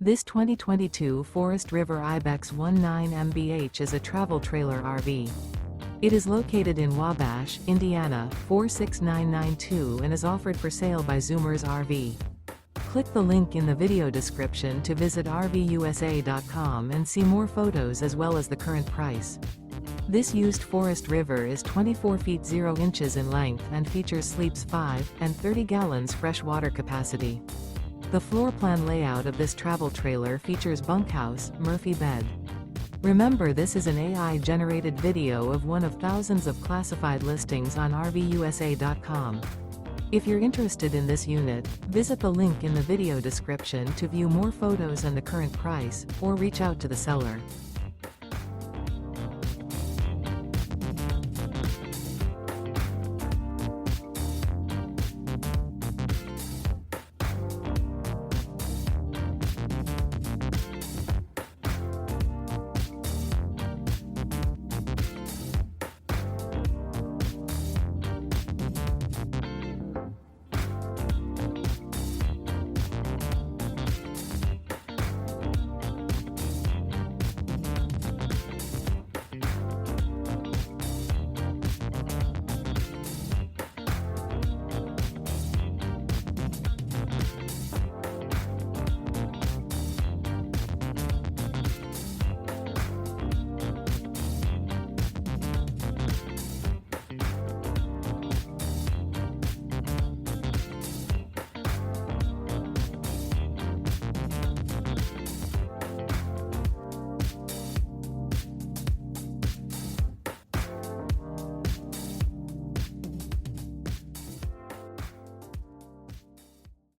This 2022 Forest River IBEX 19 MBH is a travel trailer RV. It is located in Wabash, Indiana, 46992 and is offered for sale by Zoomers RV. Click the link in the video description to visit RVUSA.com and see more photos as well as the current price. This used Forest River is 24 feet 0 inches in length and features sleeps 5 and 30 gallons fresh water capacity. The floor plan layout of this travel trailer features bunkhouse, Murphy bed. Remember, this is an AI-generated video of one of thousands of classified listings on RVUSA.com. If you're interested in this unit, visit the link in the video description to view more photos and the current price, or reach out to the seller.